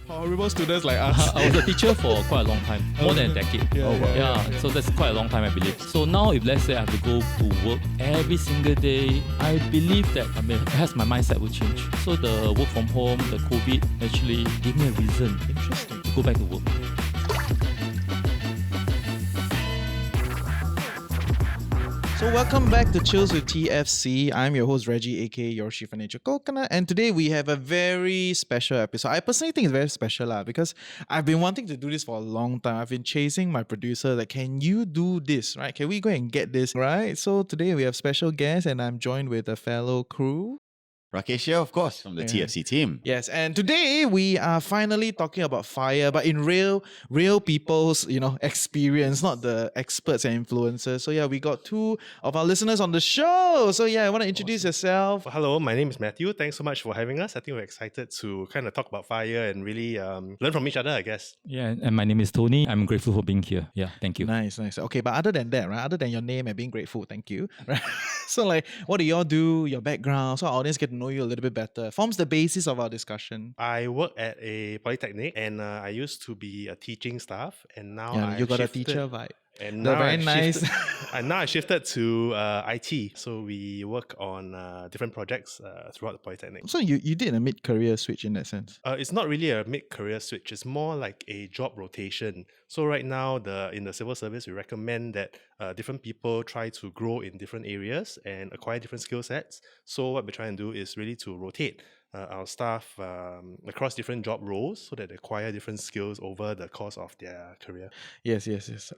Horrible students like us. I was a teacher for quite a long time, more than a decade. Yeah. So that's quite a long time, I believe. So now, if let's say I have to go to work every single day, I believe that perhaps my mindset will change. So the work from home, the COVID actually gave me a reason to go back to work. So welcome back to Chills with TFC. I'm your host Reggie, aka your Financial Coconut, and today we have a very special episode. I personally think it's very special because I've been wanting to do this for a long time. I've been chasing my producer like, can you do this, right? Can we go and get this, right? So today we have special guests and I'm joined with a fellow crew. Rakesh here, of course, from the TFC team. Yes, and today we are finally talking about FIRE, but in real people's, experience, not the experts and influencers. So yeah, we got two of our listeners on the show. So yeah, I want to introduce yourself. Well, hello, my name is Matthew. Thanks so much for having us. I think we're excited to kind of talk about FIRE and really learn from each other, I guess. Yeah, and my name is Tony. I'm grateful for being here. Yeah, thank you. Nice. Okay, but other than that, right? Other than your name and being grateful, thank you. Right? So like, what do y'all do? Your background, so our audience get to know you a little bit better. Forms the basis of our discussion. I work at a polytechnic and I used to be a teaching staff, and now you got a teacher vibe. And They're now very nice. And now I shifted to IT. So we work on different projects throughout the polytechnic. So you did a mid-career switch in that sense? It's not really a mid-career switch. It's more like a job rotation. So right now, in the civil service, we recommend that different people try to grow in different areas and acquire different skill sets. So what we're trying to do is really to rotate our staff across different job roles so that they acquire different skills over the course of their career. Yes.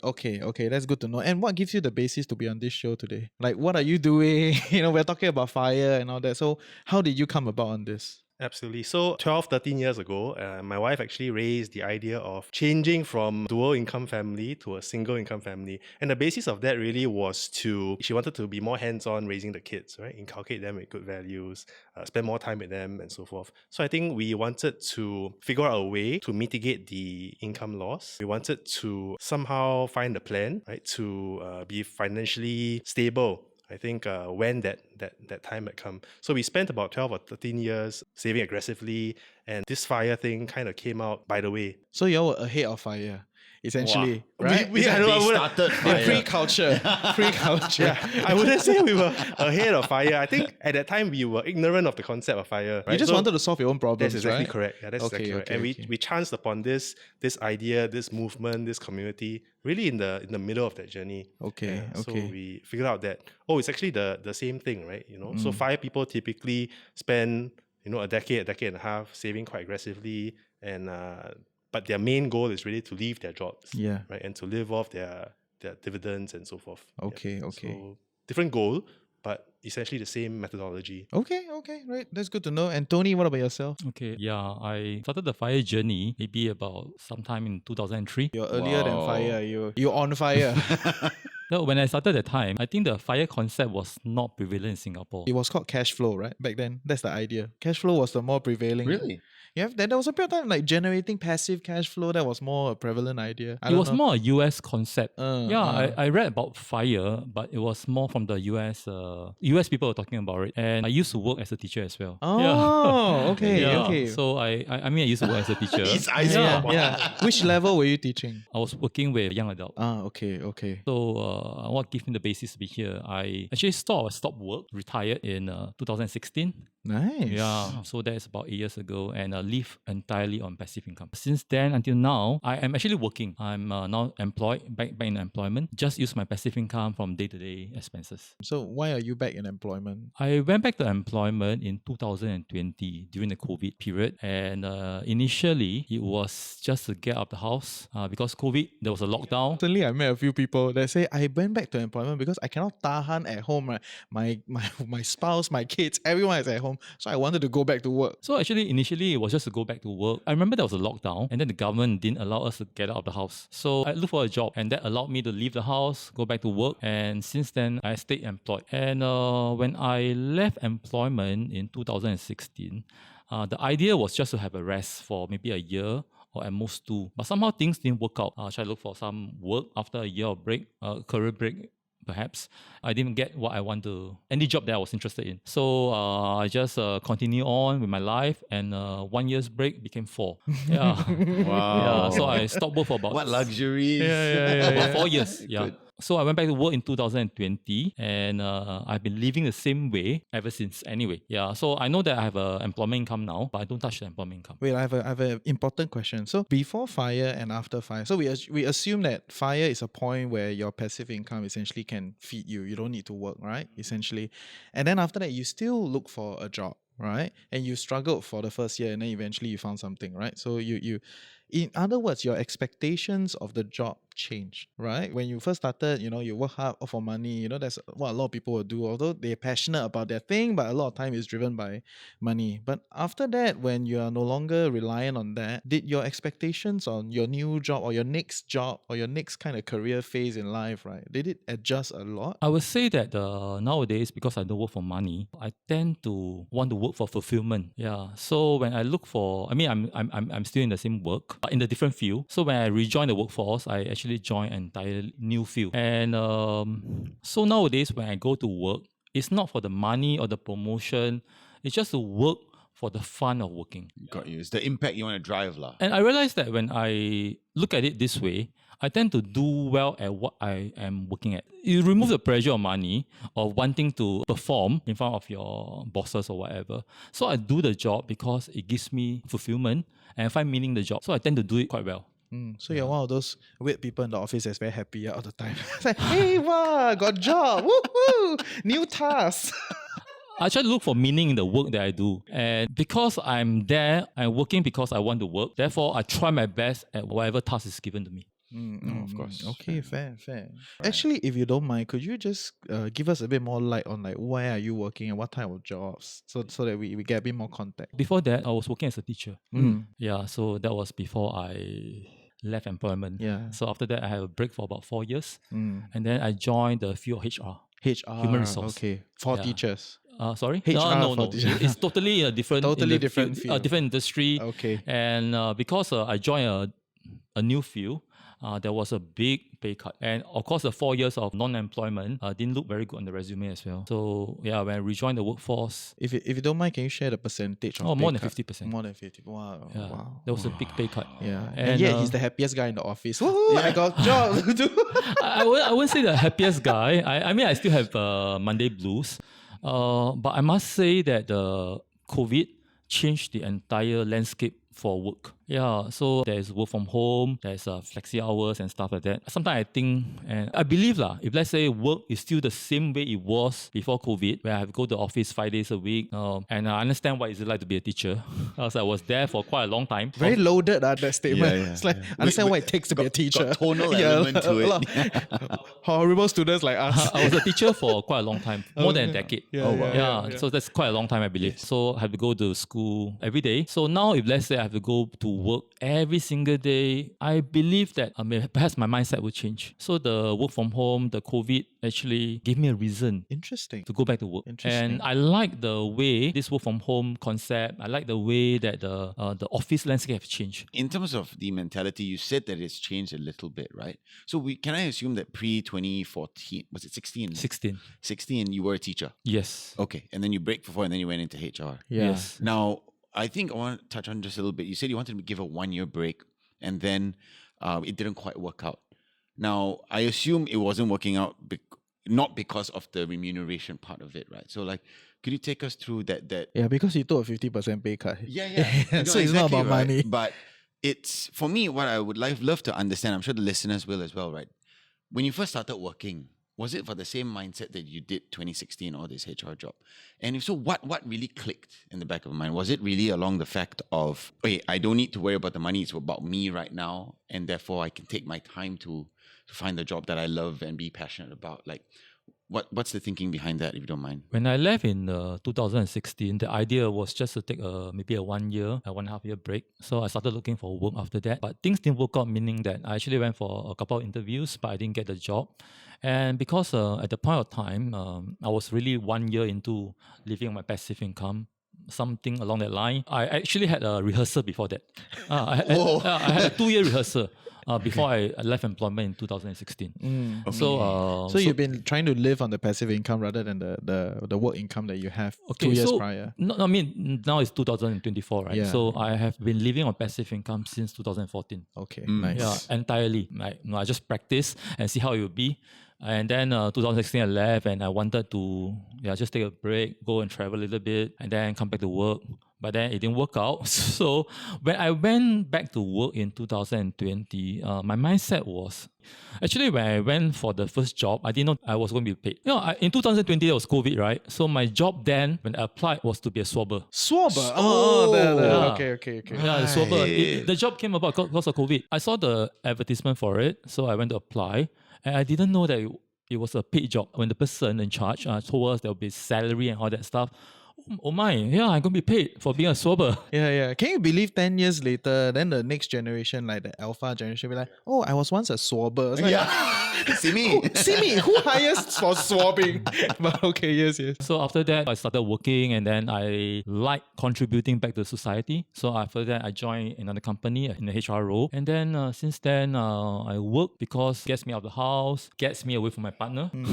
Okay, that's good to know. And what gives you the basis to be on this show today? Like, what are you doing? We're talking about FIRE and all that. So how did you come about on this? Absolutely. So 12, 13 years ago, my wife actually raised the idea of changing from dual income family to a single income family. And the basis of that really was she wanted to be more hands-on raising the kids, right? Inculcate them with good values, spend more time with them and so forth. So I think we wanted to figure out a way to mitigate the income loss. We wanted to somehow find a plan, right, to be financially stable. I think when that time had come. So we spent about 12 or 13 years saving aggressively, and this FIRE thing kind of came out by the way. So you all were ahead of FIRE, essentially, Wow. right? They started FIRE. Pre-culture. Yeah, I wouldn't say we were ahead of FIRE. I think at that time we were ignorant of the concept of FIRE. Right? You just wanted to solve your own problems, That's exactly right? correct. Yeah, that's exactly correct. And we chanced upon this idea, this movement, this community, really in the middle of that journey. Okay. So we figured out that, it's actually the same thing, right? So FIRE people typically spend, a decade and a half saving quite aggressively, and but their main goal is really to leave their jobs, right, and to live off their dividends and so forth. Okay. So different goal, but essentially the same methodology. Okay, right. That's good to know. And Tony, what about yourself? Okay, yeah, I started the FIRE journey maybe about sometime in 2003. You're earlier than FIRE. You're on fire. No, when I started that time, I think the FIRE concept was not prevalent in Singapore. It was called cash flow, right? Back then, that's the idea. Cash flow was the more prevailing. Really? Yeah, there was a period of time like generating passive cash flow. That was more a prevalent idea. It was more a US concept. I read about FIRE, but it was more from the US people were talking about it. And I used to work as a teacher as well. Okay. So I used to work as a teacher. His eyes Yeah. Which level were you teaching? I was working with young adults. Okay. So what gave me the basis to be here? I actually stopped work, retired in 2016. Nice. Yeah, so that's about 8 years ago, and live entirely on passive income. Since then until now, I am actually working. I'm now employed, back in employment. Just use my passive income from day-to-day expenses. So why are you back in employment? I went back to employment in 2020 during the COVID period, and initially it was just to get out of the house because COVID, there was a lockdown. Recently, I met a few people that say I went back to employment because I cannot tahan at home. Right? My spouse, my kids, everyone is at home. So I wanted to go back to work. So actually, initially, it was just to go back to work. I remember there was a lockdown, and then the government didn't allow us to get out of the house. So I looked for a job, and that allowed me to leave the house, go back to work. And since then, I stayed employed. And when I left employment in 2016, the idea was just to have a rest for maybe a year or at most 2. But somehow things didn't work out. I tried to look for some work after a year of break, career break. perhaps. I didn't get what I want to, any job that I was interested in. So I just continue on with my life, and 1 year's break became 4. Yeah. Wow. Yeah, so I stopped work for about What luxuries. about 4 years. Yeah. Good. So I went back to work in 2020, and I've been living the same way ever since. Anyway, yeah. So I know that I have an employment income now, but I don't touch the employment income. Wait, I have an important question. So before FIRE and after FIRE, so we assume that FIRE is a point where your passive income essentially can feed you. You don't need to work, right? Essentially. And then after that, you still look for a job, right? And you struggled for the first year, and then eventually you found something, right? So you in other words, your expectations of the job changed, right? When you first started, you work hard for money, that's what a lot of people will do, although they're passionate about their thing, but a lot of time is driven by money. But after that, when you are no longer reliant on that, did your expectations on your new job or your next job or your next kind of career phase in life, right, did it adjust a lot? I would say that nowadays, because I don't work for money, I tend to want to work for fulfillment. Yeah. So when I look for, I mean, I'm still in the same work, but in a different field. So when I rejoin the workforce, I actually join an entire new field. And so nowadays, when I go to work, it's not for the money or the promotion. It's just to work for the fun of working. Got you. It's the impact you want to drive, lah. And I realized that when I look at it this way, I tend to do well at what I am working at. You remove the pressure of money or wanting to perform in front of your bosses or whatever. So I do the job because it gives me fulfillment and I find meaning in the job. So I tend to do it quite well. So you're one of those weird people in the office that's very happy all the time. It's like, hey, wow, got job, woohoo, new task. I try to look for meaning in the work that I do. And because I'm there, I'm working because I want to work. Therefore, I try my best at whatever task is given to me. Of course. Okay, fair. Actually, if you don't mind, could you just give us a bit more light on like where are you working and what type of jobs, so that we get a bit more context? Before that, I was working as a teacher. Yeah, so that was before I left employment. Yeah. So after that, I had a break for about 4 years. And then I joined the field of HR. HR, Human resource. Okay, for Yeah. teachers. Sorry? HR No. for teachers. It's totally a different, different field. different industry. Okay. And because I joined a new field, there was a big pay cut. And of course, the 4 years of non-employment didn't look very good on the resume as well. So yeah, when I rejoined the workforce, If you don't mind, can you share the percentage of pay more than cut? 50%. More than 50%. Wow. Yeah, Wow. there was a big pay cut. Yeah. And, And yet he's the happiest guy in the office. Woohoo, I got job to do. I wouldn't say the happiest guy. I mean, I still have Monday blues. But I must say that COVID changed the entire landscape for work. Yeah, so there's work from home, there's flexi hours and stuff like that. Sometimes I think, and I believe if let's say work is still the same way it was before COVID, where I have to go to the office 5 days a week, and I understand what it's like to be a teacher, because I was there for quite a long time. Very loaded, that statement. Yeah, It's like, yeah. understand what it takes to be a teacher. Got tonal element to a it. lot. Horrible students like us. I was a teacher for quite a long time, more than a decade. Oh, wow. Yeah, so that's quite a long time, I believe. So I have to go to school every day. So now, if let's say I have to go to work every single day, I believe that perhaps my mindset will change. So the work from home, the COVID actually gave me a reason Interesting. to go back to work. Interesting. And I like the way this work from home concept, I like the way that the office landscape has changed. In terms of the mentality, you said that it's changed a little bit, right? So can I assume that pre-2014, was it 16? 16, you were a teacher. Yes. Okay. And then you break for 4 and then you went into HR. Yeah. Yes. Now, I think I want to touch on just a little bit. You said you wanted to give a 1 year break and then it didn't quite work out. Now, I assume it wasn't working out not because of the remuneration part of it, right? So could you take us through that? Yeah, because you took a 50% pay cut. Yeah. No, So it's not exactly about money. But it's, for me, what I would love to understand, I'm sure the listeners will as well, right? When you first started working, was it for the same mindset that you did 2016 or this HR job? And if so, what really clicked in the back of your mind? Was it really along the fact of, okay, I don't need to worry about the money, it's about me right now, and therefore I can take my time to find the job that I love and be passionate about? What's the thinking behind that, if you don't mind? When I left in 2016, the idea was just to take maybe a 1 year, a 1.5 year break. So I started looking for work after that. But things didn't work out, meaning that I actually went for a couple of interviews, but I didn't get the job. And because at the point of time, I was really 1 year into living on my passive income, something along that line. I actually had a rehearsal before that. I had a 2-year rehearsal. before I left employment in 2016. So, So you've been trying to live on the passive income rather than the work income that you have 2 years prior. No, I mean, now it's 2024, right? Yeah. So I have been living on passive income since 2014. Okay, nice. Yeah, entirely. Like, I just practice and see how it will be. And then 2016 I left and I wanted to just take a break, go and travel a little bit, and then come back to work. But then it didn't work out. So when I went back to work in 2020, my mindset was, actually when I went for the first job, I didn't know I was going to be paid. In 2020 there was COVID, right? So my job then, when I applied, was to be a swabber. Swabber. Yeah. Okay. Yeah, the swabber. The job came about because of COVID. I saw the advertisement for it, so I went to apply. And I didn't know that it was a paid job. When the person in charge told us there will be salary and all that stuff, oh my, yeah, I'm going to be paid for being a swabber. Yeah. Can you believe 10 years later, then the next generation, like the alpha generation, will be like, oh, I was once a swabber. It's like, See me. see me, who hires for swabbing? But okay, yes. So after that, I started working and then I like contributing back to society. So after that, I joined another company in the HR role. And then since then, I work because it gets me out of the house, gets me away from my partner. Okay.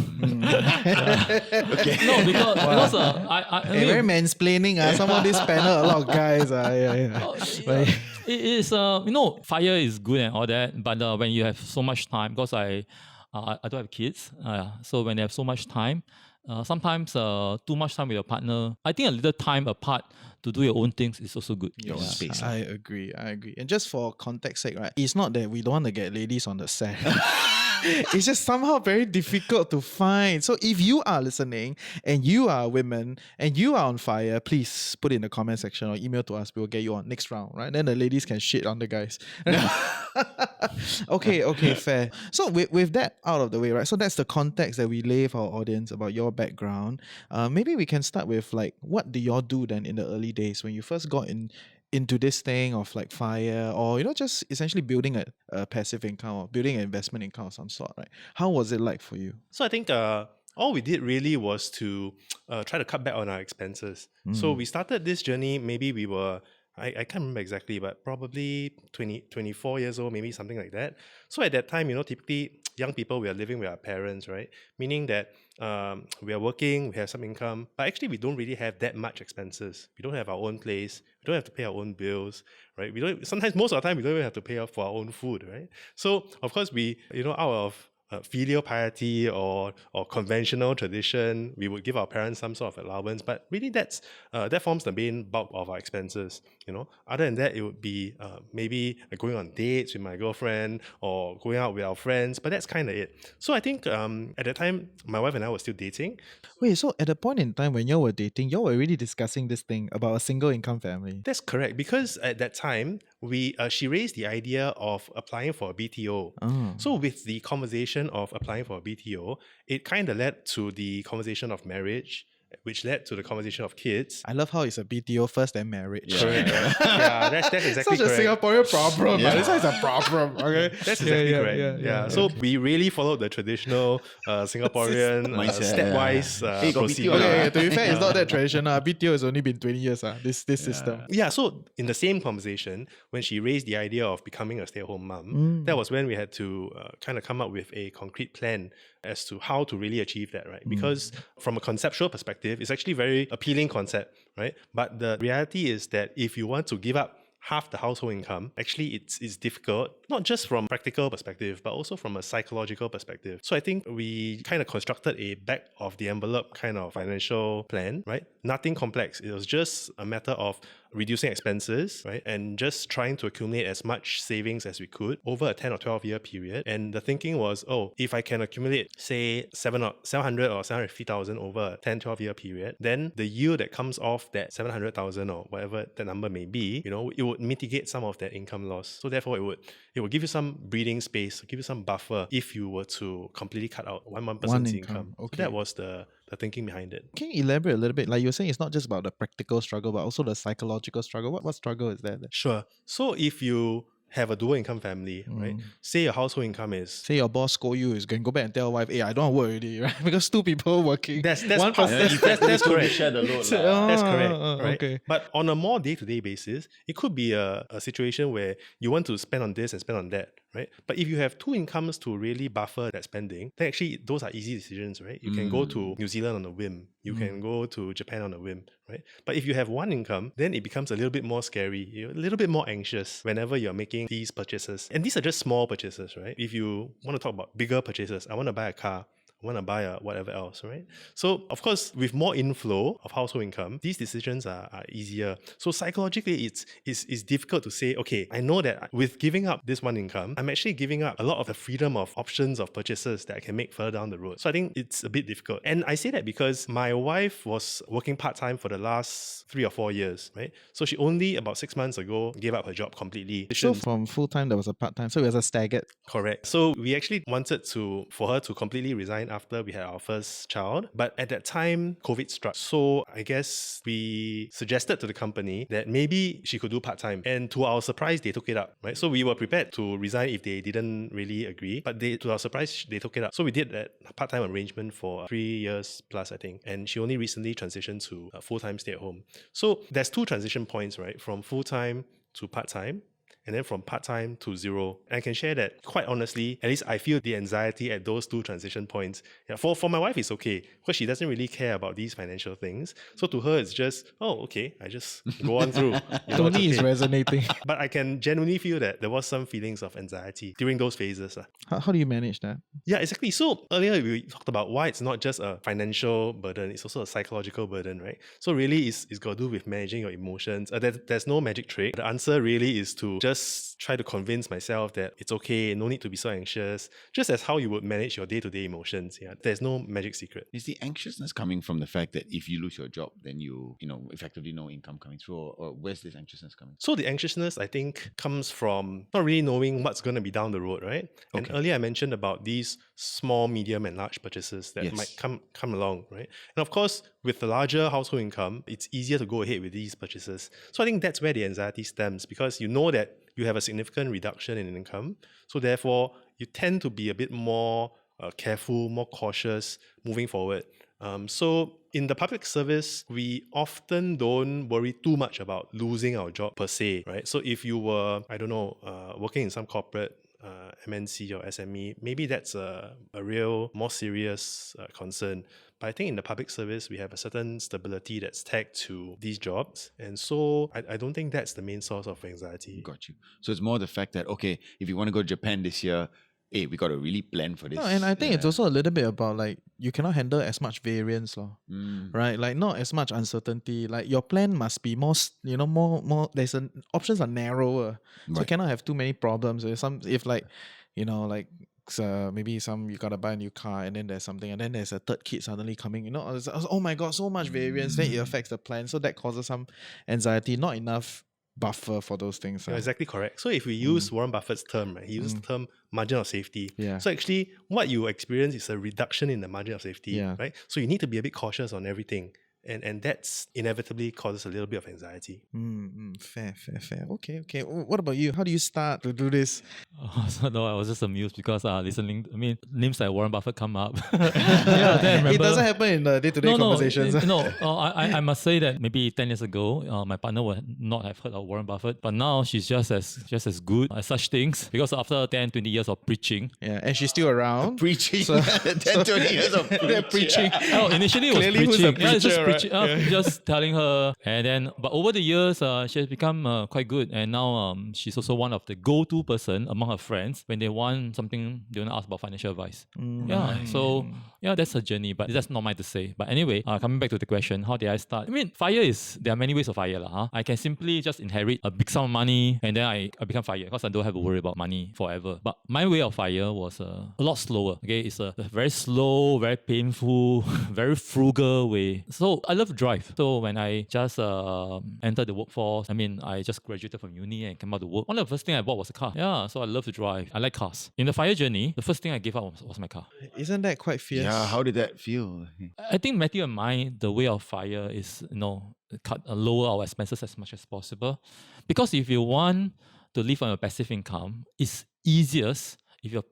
No, because I mean, Very mansplaining. Some of this panel, a lot of guys. Like, it is, fire is good and all that, but when you have so much time, because I don't have kids, so when you have so much time, sometimes too much time with your partner, I think a little time apart to do your own things is also good. Your own space. I agree. And just for context sake, right? It's not that we don't want to get ladies on the set. It's just somehow very difficult to find. So if you are listening and you are women and you are on fire, please put it in the comment section or email to us. We'll get you on next round, right? Then the ladies can shit on the guys. Okay, fair. So with that out of the way, right? So that's the context that we lay for our audience about your background. Maybe we can start with like, what do y'all do then in the early days when you first got into this thing of like fire, or just essentially building a passive income or building an investment income of some sort, right? How was it like for you? So I think all we did really was to try to cut back on our expenses. So we started this journey, maybe we were, I can't remember exactly, but probably 24 years old, maybe something like that. So at that time, typically young people, we are living with our parents, right? Meaning that we are working, we have some income, but actually we don't really have that much expenses. We don't have our own place, we don't have to pay our own bills, right? Sometimes most of the time we don't even have to pay for our own food, right? So of course we, out of filial piety or conventional tradition, we would give our parents some sort of allowance, but really that forms the main bulk of our expenses. Other than that, it would be maybe going on dates with my girlfriend or going out with our friends, but that's kind of it. So I think at the time, my wife and I were still dating. Wait, so at the point in time when y'all were dating, y'all were already discussing this thing about a single income family? That's correct, because at that time, she raised the idea of applying for a BTO. So with the conversation of applying for a BTO, it kind of led to the conversation of marriage, which led to the conversation of kids. I love how it's a BTO first then marriage. Correct. Yeah, that's exactly Such correct. a Singaporean problem. Yeah. This is a problem. Okay, That's exactly correct. Yeah. So we really followed the traditional Singaporean Mindset, stepwise Hey, got procedure. BTO. Okay, to be fair, it's not that traditional. BTO has only been 20 years. This system. Yeah, so in the same conversation, when she raised the idea of becoming a stay-at-home mom, that was when we had to kind of come up with a concrete plan as to how to really achieve that, right? Because from a conceptual perspective, it's actually a very appealing concept, right? But the reality is that if you want to give up half the household income, actually it's difficult, not just from practical perspective, but also from a psychological perspective. So I think we kind of constructed a back of the envelope kind of financial plan, right? Nothing complex. It was just a matter of reducing expenses, right? And just trying to accumulate as much savings as we could over a 10 or 12 year period. And the thinking was, if I can accumulate, say, 700 or 750,000 over a 10, 12 year period, then the yield that comes off that 700,000 or whatever that number may be, it would mitigate some of that income loss. So therefore, it would give you some breathing space, give you some buffer if you were to completely cut out one person's income. Okay. So that was the thinking behind it. Can you elaborate a little bit? Like you were saying, it's not just about the practical struggle, but also the psychological struggle. What struggle is there? Sure. So if you have a dual income family, right? Say your household income is... Say your boss scold you, is going to go back and tell your wife, hey, I don't work already, right? Because two people working. That's one part- person. that's correct. Share the load. That's correct, right? Okay. But on a more day-to-day basis, it could be a situation where you want to spend on this and spend on that, right? But if you have two incomes to really buffer that spending, then actually those are easy decisions, right? You can go to New Zealand on a whim. You can go to Japan on a whim, right? But if you have one income, then it becomes a little bit more scary. You're a little bit more anxious whenever you're making these purchases. And these are just small purchases, right? If you want to talk about bigger purchases, I want to buy a car, I want to buy a whatever else, right? So, of course, with more inflow of household income, these decisions are easier. So, psychologically, it's difficult to say, okay, I know that with giving up this one income, I'm actually giving up a lot of the freedom of options of purchases that I can make further down the road. So, I think it's a bit difficult. And I say that because my wife was working part-time for the last 3 or 4 years, right? So, she only about 6 months ago gave up her job completely. So from full-time, there was a part-time. So it was a staggered. Correct. So we actually wanted for her to completely resign after we had our first child. But at that time, COVID struck. So I guess we suggested to the company that maybe she could do part-time. And to our surprise, they took it up, right? So we were prepared to resign if they didn't really agree. But to our surprise, they took it up. So we did that part-time arrangement for 3 years plus, I think. And she only recently transitioned to a full-time stay-at-home. So there's 2 transition points, right? From full-time to part-time, and then from part-time to zero. And I can share that quite honestly, at least I feel the anxiety at those 2 transition points. Yeah, for my wife, it's okay because she doesn't really care about these financial things. So to her, it's just, oh, okay, I just go on through. Tony is resonating. But I can genuinely feel that there was some feelings of anxiety during those phases. How do you manage that? Yeah, exactly. So earlier we talked about why it's not just a financial burden, it's also a psychological burden, right? So really it's got to do with managing your emotions. There's no magic trick. The answer really is to just try to convince myself that it's okay, no need to be so anxious, just as how you would manage your day-to-day emotions. Yeah, there's no magic secret. Is the anxiousness coming from the fact that if you lose your job, then you effectively no income coming through, or where's this anxiousness coming? So the anxiousness, I think, comes from not really knowing what's going to be down the road, right? And earlier I mentioned about these small, medium, and large purchases that might come along, right? And of course, with the larger household income, it's easier to go ahead with these purchases. So I think that's where the anxiety stems, because you know that you have a significant reduction in income. So therefore, you tend to be a bit more careful, more cautious moving forward. So in the public service, we often don't worry too much about losing our job per se, right? So if you were, I don't know, working in some corporate MNC or SME, maybe that's a real, more serious concern. But I think in the public service, we have a certain stability that's tagged to these jobs. And so I don't think that's the main source of anxiety. Got you. So it's more the fact that, okay, if you want to go to Japan this year, hey, we got to really plan for this. No, and I think it's also a little bit about like you cannot handle as much variance, right? Like not as much uncertainty. Like your plan must be more, more. Options are narrower, so you cannot have too many problems. Maybe you gotta buy a new car, and then there's something, and then there's a third kid suddenly coming. Oh my god, so much variance. Then it affects the plan, so that causes some anxiety. Not enough buffer for those things. You're exactly correct. So if we use Warren Buffett's term, right, he uses the term margin of safety. Yeah. So actually, what you experience is a reduction in the margin of safety, right? So you need to be a bit cautious on everything. And that's inevitably causes a little bit of anxiety. Fair. Okay. What about you? How do you start to do this? No, I was just amused because listening, names like Warren Buffett come up. Then I it doesn't happen in the day-to-day conversations. I must say that maybe 10 years ago, my partner would not have heard of Warren Buffett, but now she's just as good at such things because after 10, 20 years of preaching. Yeah, and she's still around. Preaching. 10, 20 years of preaching. Oh, initially it was Clearly, preaching. who's a preacher, Just telling her, and then but over the years she has become quite good, and now she's also one of the go-to person among her friends when they want something, they want to ask about financial advice. So that's a journey, but that's not mine to say. But anyway, coming back to the question, how did I start? There are many ways of FIRE. I can simply just inherit a big sum of money and then I become FIRE because I don't have to worry about money forever. But my way of FIRE was a lot slower. Okay, it's a very slow, very painful, very frugal way. So I love to drive. So when I just entered the workforce, I just graduated from uni and came out to work. One of the first things I bought was a car. Yeah, so I love to drive. I like cars. In the FIRE journey, the first thing I gave up was my car. Isn't that quite fierce? Yeah, how did that feel? I think Matthew and mine, the way of FIRE is, lower our expenses as much as possible. Because if you want to live on a passive income, it's easiest if your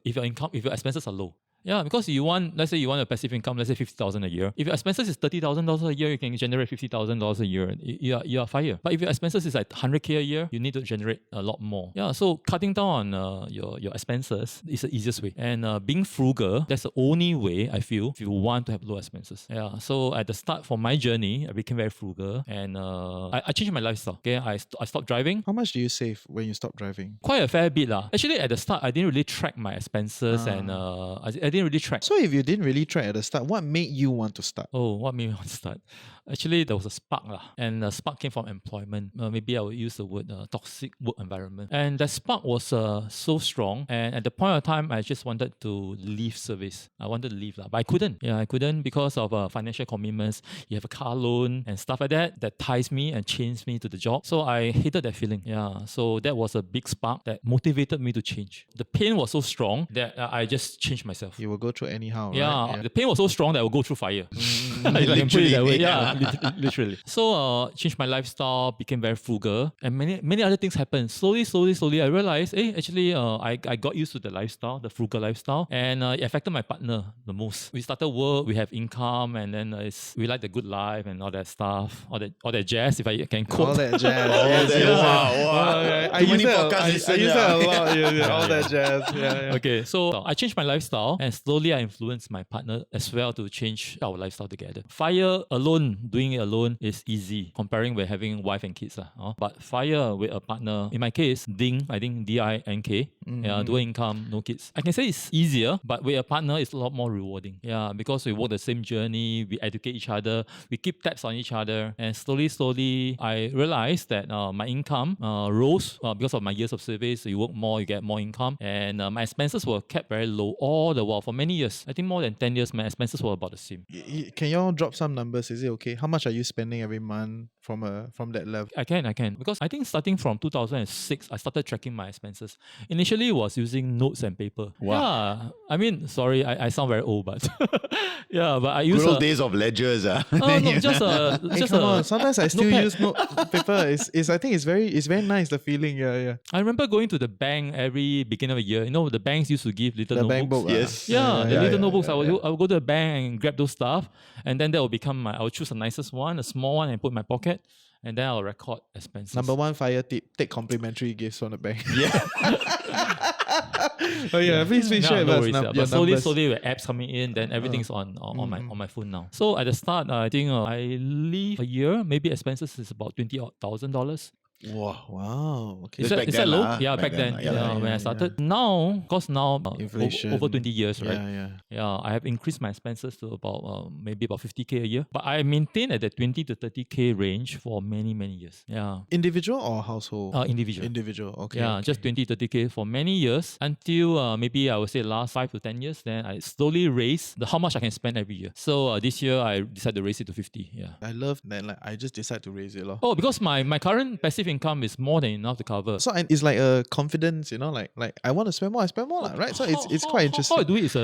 expenses are low. Yeah, because let's say you want a passive income, let's say 50,000 a year. If your expenses is $30,000 a year, you can generate $50,000 a year. You are fire. But if your expenses is like 100K a year, you need to generate a lot more. Yeah, so cutting down on your expenses is the easiest way. And being frugal, that's the only way I feel if you want to have low expenses. Yeah, so at the start for my journey, I became very frugal and I changed my lifestyle. Okay, I stopped driving. How much do you save when you stop driving? Quite a fair bit lah. Actually, at the start, I didn't really track my expenses and I didn't really track. So if you didn't really try at the start, what made you want to start? Oh, what made me want to start? Actually, there was a spark lah, and the spark came from employment. Maybe I would use the word toxic work environment. And that spark was so strong. And at the point of time, I just wanted to leave service. I wanted to leave lah, but I couldn't. Yeah, I couldn't because of financial commitments. You have a car loan and stuff like that ties me and chains me to the job. So I hated that feeling. Yeah, so that was a big spark that motivated me to change. The pain was so strong that I just changed myself. You will go through anyhow, Yeah, right? the pain was so strong that I would go through fire. If I can put it Literally. that way. Yeah, literally. So changed my lifestyle, became very frugal, and many other things happened. Slowly, I realized, actually, I got used to the lifestyle, the frugal lifestyle, and it affected my partner the most. We started work, we have income, and then we like the good life and all that stuff, all that jazz. If I can quote. All that jazz. All yes, that- yes, wow, yes. wow. Okay. I Too use many that. podcasts I listen, use that a yeah. lot. Yeah. All that jazz. Yeah. Okay, so I changed my lifestyle and slowly I influenced my partner as well to change our lifestyle together. Fire alone, doing it alone is easy comparing with having wife and kids. But fire with a partner, in my case, I think D-I-N-K, dual income, no kids. I can say it's easier, but with a partner, it's a lot more rewarding. Yeah, because we walk the same journey, we educate each other, we keep tabs on each other, and slowly, I realized that my income rose because of my years of service. You work more, you get more income, and my expenses were kept very low all the while for many years. I think more than 10 years, my expenses were about the same. Can y'all drop some numbers? Is it okay? How much are you spending every month from that level? I can. Because I think starting from 2006, I started tracking my expenses. Initially, it was using notes and paper. Wow. Yeah. I mean, sorry, I sound very old, but yeah, but I use Good old days of ledgers. no, just Hey, come on. Sometimes I still notepad. use paper. I think it's very nice, the feeling. Yeah. I remember going to the bank every beginning of the year. You know, the banks used to give little The notebooks. bank book. Yes. Yeah, the little yeah, notebooks. I would go to the bank and grab those stuff, and then that will become I would choose the nicest one, a small one, and put in my pocket, and then I'll record expenses. Number one fire tip: take complimentary gifts from the bank. Yeah. Oh yeah, please share No with worries, us but your numbers. slowly with apps coming in, then everything's on my phone now. So at the start, I think I leave a year, maybe expenses is about $20,000. Wow. Okay. Is That's that, back is that then low? lah, Yeah, back back then, then. yeah, Yeah, when I started. Now, because now Inflation. over 20 years, right? Yeah. I have increased my expenses to about maybe about 50K a year. But I maintain at the 20 to 30K range for many years. Yeah. Individual or household? Individual. Individual. Okay. Yeah, just 20, 30K for many years until maybe I would say last 5 to 10 years. Then I slowly raise how much I can spend every year. So this year I decided to raise it to 50. Yeah. I love that. Like I just decide to raise it, lor. Oh, because my current passive income is more than enough to cover. So it's like a confidence, like I want to spend more, I spend more, lah, right? So it's quite interesting. How I do it is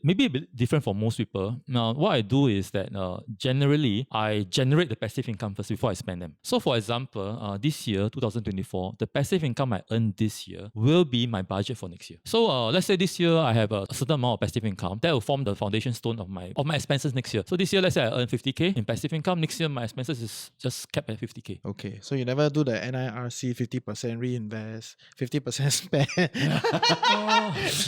maybe a bit different for most people. Now, what I do is that generally I generate the passive income first before I spend them. So, for example, this year, 2024, the passive income I earn this year will be my budget for next year. So, let's say this year I have a certain amount of passive income that will form the foundation stone of my expenses next year. So this year, let's say I earn 50K in passive income. Next year, my expenses is just capped at 50K. Okay, so you never do the NIRC 50% reinvest, 50% spend.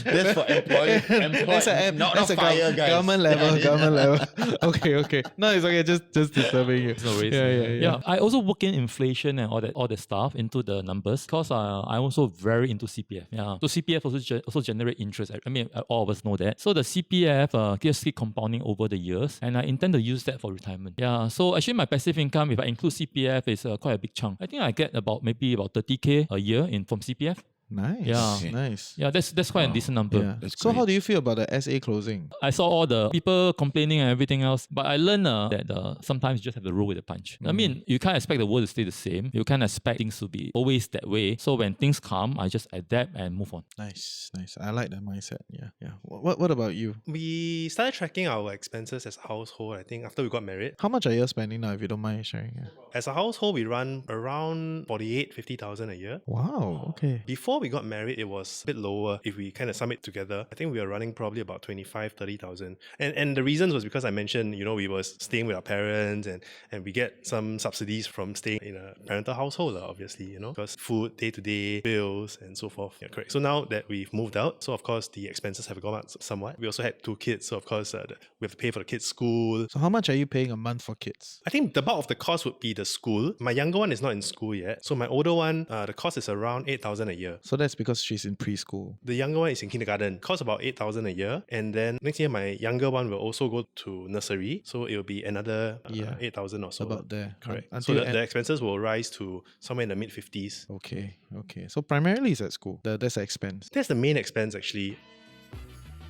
That's for employee. Not fire, guys. Government level, government level. Okay. No, it's okay. Just disturbing you. No worries. Yeah. I also work in inflation and all that stuff into the numbers because I'm also very into CPF. Yeah. So CPF also generate interest. I mean, all of us know that. So the CPF just keep compounding over the years, and I intend to use that for retirement. Yeah. So actually, my passive income, if I include CPF, is quite a big chunk. I think I get maybe about 30K a year from CPF. Nice. Yeah. Nice. Yeah, that's quite a decent number. Yeah. That's So great. how do you feel about the SA closing? I saw all the people complaining and everything else, but I learned that sometimes you just have to roll with the punch. I mean, you can't expect the world to stay the same. You can't expect things to be always that way. So when things come, I just adapt and move on. Nice. I like that mindset. Yeah. What about you? We started tracking our expenses as a household, I think, after we got married. How much are you spending now, if you don't mind sharing? Yeah. As a household, we run around 50,000 a year. Wow. Okay. Before before we got married, it was a bit lower. If we kind of sum it together, I think we were running probably about 25,000-30,000. And the reasons was because I mentioned, we were staying with our parents and we get some subsidies from staying in a parental household, obviously, because food, day-to-day bills and so forth. Yeah, correct. So now that we've moved out, so of course the expenses have gone up somewhat. We also had 2 kids, so of course we have to pay for the kids' school. So how much are you paying a month for kids? I think the bulk of the cost would be the school. My younger one is not in school yet. So my older one, the cost is around 8,000 a year. So that's because she's in preschool. The younger one is in kindergarten. Costs about 8,000 a year. And then next year, my younger one will also go to nursery. So it will be another 8,000 or so. About there. Correct. Until So the expenses will rise to somewhere in the mid-50s. Okay. So primarily it's at school. That's the expense. That's the main expense, actually.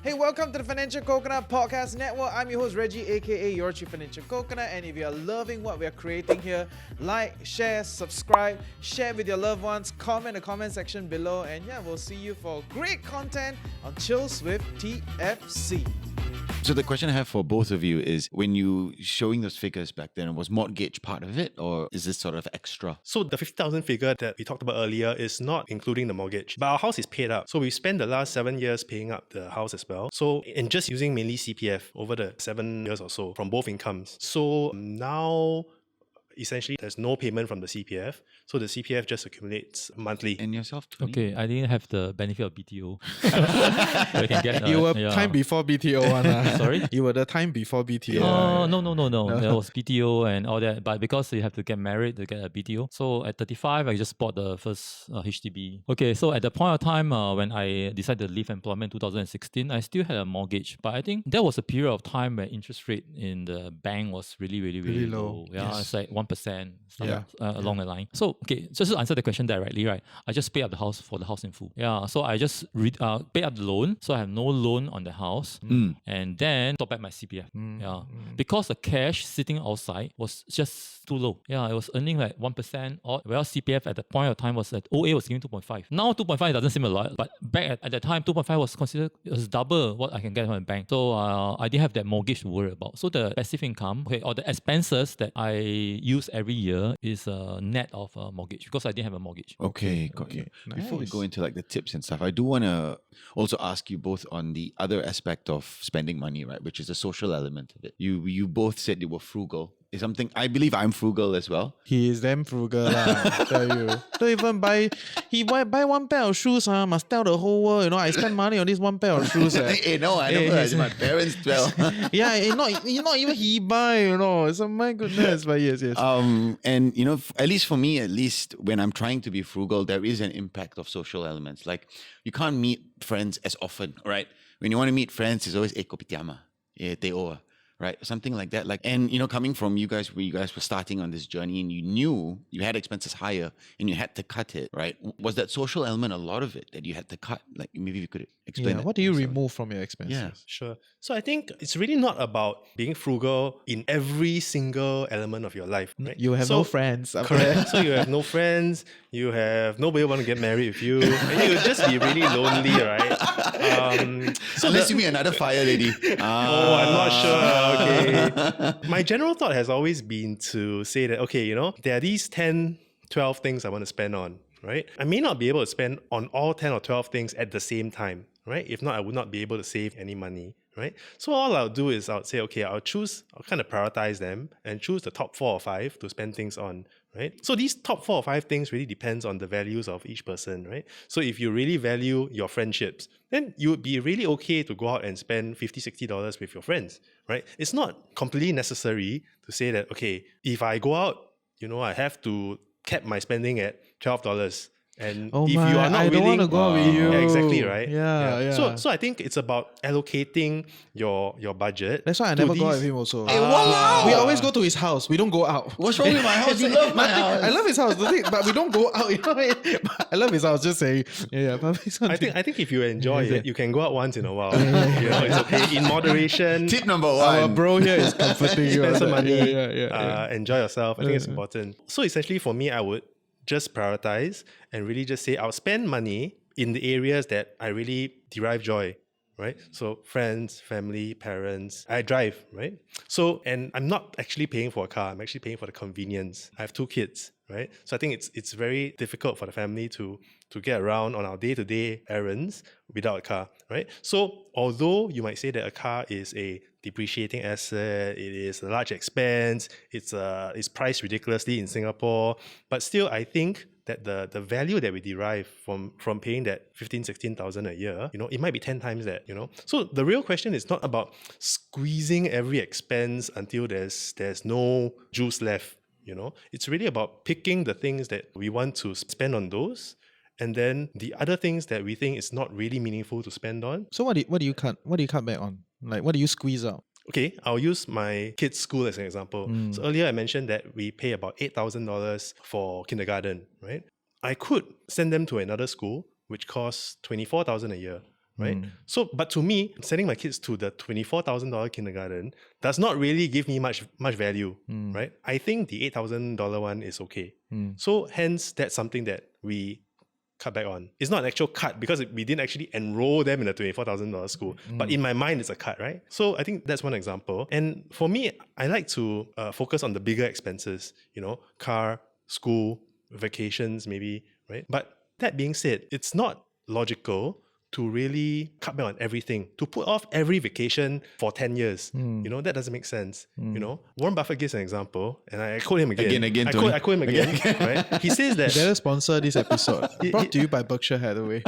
Hey, welcome to the Financial Coconut Podcast Network. I'm your host, Reggie, aka your Chief Financial Coconut. And if you're loving what we're creating here, like, share, subscribe, share with your loved ones, comment in the comment section below. And yeah, we'll see you for great content on Chills with TFC. So the question I have for both of you is, when you showing those figures back then, was mortgage part of it, or is this sort of extra? So the 50,000 figure that we talked about earlier is not including the mortgage, but our house is paid up. So we spent the last 7 years paying up the house as well. So and just using mainly CPF over the 7 years or so from both incomes. So now essentially there's no payment from the CPF. So the CPF just accumulates monthly. And yourself, Tony? Okay, I didn't have the benefit of BTO. So you can get, You were yeah. time before BTO one. Sorry? You were the time before BTO. Oh, no. There was BTO and all that. But because you have to get married to get a BTO. So at 35, I just bought the first HDB. Okay, so at the point of time when I decided to leave employment in 2016, I still had a mortgage. But I think there was a period of time where interest rate in the bank was really low. Yeah, Yes. It's like 1% Yeah. along the line. So, okay, just to answer the question directly, right? I just pay up the house for the house in full. Yeah, so I just pay up the loan. So I have no loan on the house. And then top back my CPF. Yeah, because the cash sitting outside was just too low. Yeah, it was earning like 1%. Well, CPF at that point of time was at OA was giving 2.5. Now 2.5 doesn't seem a lot, but back at that time 2.5 was considered, it was double what I can get from the bank. So I didn't have that mortgage to worry about. So the passive income, or the expenses that I use every year is a net of a mortgage because I didn't have a mortgage. Okay. Before we go into like the tips and stuff, I do want to also ask you both on the other aspect of spending money, right? Which is the social element of it. You both said you were frugal. Is something I believe I'm frugal as well. He is damn frugal lah, I tell you. Don't even buy. He buy one pair of shoes. Must tell the whole world. I spend money on this one pair of shoes. Hey, no, I never. My parents well. Yeah, not even he buy. So my goodness, but yes. And at least for me, when I'm trying to be frugal, there is an impact of social elements. Like you can't meet friends as often, right? When you want to meet friends, it's always kopitiama, teo. Right, something like that. Coming from you guys, where you guys were starting on this journey, and you knew you had expenses higher, and you had to cut it. Right, was that social element a lot of it that you had to cut? Like maybe you could explain. Yeah, what do you remove from your expenses? Yeah, sure. So I think it's really not about being frugal in every single element of your life. Right? You have no friends. Correct. So you have no friends. You have nobody want to get married with you. And you would just be really lonely, right? Unless you meet another fire lady. Oh, I'm not sure. Okay. My general thought has always been to say that, okay, there are these 10, 12 things I want to spend on, right? I may not be able to spend on all 10 or 12 things at the same time, right? If not, I would not be able to save any money, right? So all I'll do is I'll say, okay, I'll kind of prioritize them and choose the top 4 or 5 to spend things on, right? So these top 4 or 5 things really depends on the values of each person, right? So if you really value your friendships, then you would be really okay to go out and spend $50, $60 with your friends, right? It's not completely necessary to say that, okay, if I go out, I have to cap my spending at $12. And if you are not I don't want to go out with you. Yeah, exactly, right? Yeah. So I think it's about allocating your budget. That's why I to never go out these- with him also. Hey, walao! We always go to his house. We don't go out. What's wrong with my house? You love my house. I love his house, but we don't go out. I love his house. Just saying. Yeah. But I think if you enjoy it, you can go out once in a while. It's okay in moderation. Tip number our 1. bro here is comforting you. Spend some money. Yeah. Enjoy yourself. I think it's important. So essentially, for me, I would just prioritize and really just say I'll spend money in the areas that I really derive joy, right? So friends, family, parents. I drive, right? So, and I'm not actually paying for a car. I'm actually paying for the convenience. I have 2 kids, right? So I think it's very difficult for the family to get around on our day-to-day errands without a car, right? So although you might say that a car is a depreciating asset, it is a large expense, it's priced ridiculously in Singapore, but still I think that the value that we derive from paying that 16,000 a year, it might be 10 times that. So the real question is not about squeezing every expense until there's no juice left. It's really about picking the things that we want to spend on those, and then the other things that we think is not really meaningful to spend on. So what do you cut? What do you cut back on? Like what do you squeeze out? Okay, I'll use my kids' school as an example. So earlier I mentioned that we pay about $8,000 for kindergarten, right? I could send them to another school which costs $24,000 a year, right? So, but to me, sending my kids to the $24,000 kindergarten does not really give me much value, right? I think the $8,000 one is okay. So hence, that's something that we cut back on. It's not an actual cut because we didn't actually enroll them in a $24,000 school. But in my mind, it's a cut, right? So I think that's one example. And for me, I like to focus on the bigger expenses, car, school, vacations maybe, right? But that being said, it's not logical to really cut back on everything, to put off every vacation for 10 years. That doesn't make sense. Warren Buffett gives an example, and I quote him again. Again, I Tony. quote him again, right? He says that Better sponsor this episode. Brought to you by Berkshire Hathaway.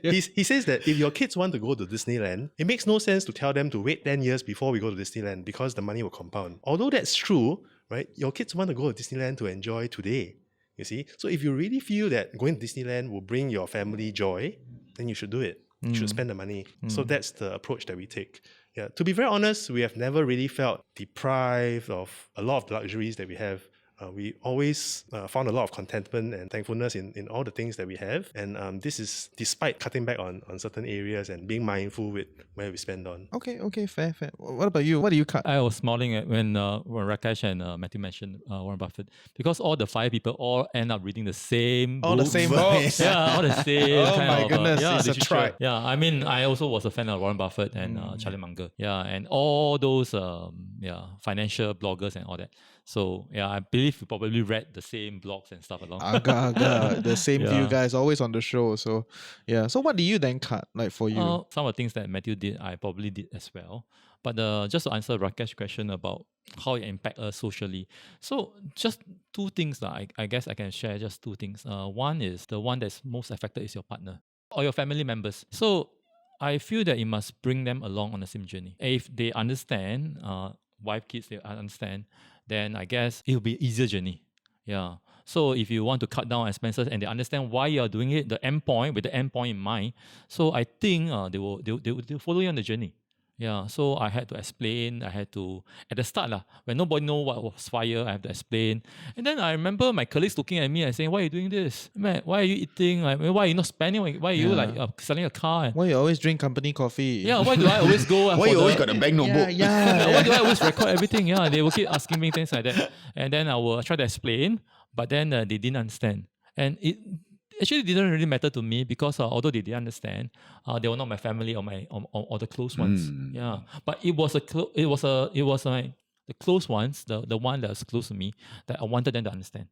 he says that if your kids want to go to Disneyland, it makes no sense to tell them to wait 10 years before we go to Disneyland because the money will compound. Although that's true, right? Your kids want to go to Disneyland to enjoy today. You see? So if you really feel that going to Disneyland will bring your family joy, then you should do it. You should spend the money. So that's the approach that we take. Yeah. To be very honest, we have never really felt deprived of a lot of the luxuries that we have. We always found a lot of contentment and thankfulness in all the things that we have. And this is despite cutting back on certain areas and being mindful with where we spend on. Okay, fair. What about you? What do you cut? I was smiling at when Rakesh and Matthew mentioned Warren Buffett, because all the 5 people all end up reading the same All the books. same books. Yeah, all the same Oh kind my of goodness, it's a literature. tribe. Yeah, I mean, I also was a fan of Warren Buffett and Charlie Munger. Yeah, and all those financial bloggers and all that. So yeah, I believe we probably read the same blogs and stuff along. Agak, the same Yeah. few guys always on the show. So yeah. So what do you then cut? Like for you? Some of the things that Matthew did, I probably did as well. But just to answer Rakesh's question about how it impacts us socially. So just 2 things that I guess I can share, just 2 things. One is the one that's most affected is your partner or your family members. So I feel that you must bring them along on the same journey. If they understand, wife, kids, they understand, then I guess it'll be an easier journey. Yeah. So if you want to cut down expenses and they understand why you are doing it, the end point, with the end point in mind, so I think they'll follow you on the journey. Yeah, so I had to explain. I had to, at the start, when nobody know what was fire, I have to explain. And then I remember my colleagues looking at me and saying, "Why are you doing this? Man, why are you eating? Like, why are you not spending? Why are you selling a car? Why you always drink company coffee? Yeah, why do I always go? Why you always got a bank notebook? Yeah. Why do I always record everything? Yeah, they will keep asking me things like that. And then I will try to explain, but then they didn't understand. And it actually didn't really matter to me because although they didn't understand, they were not my family or my or the close ones. Yeah, but it was the close ones, the one that was close to me, that I wanted them to understand.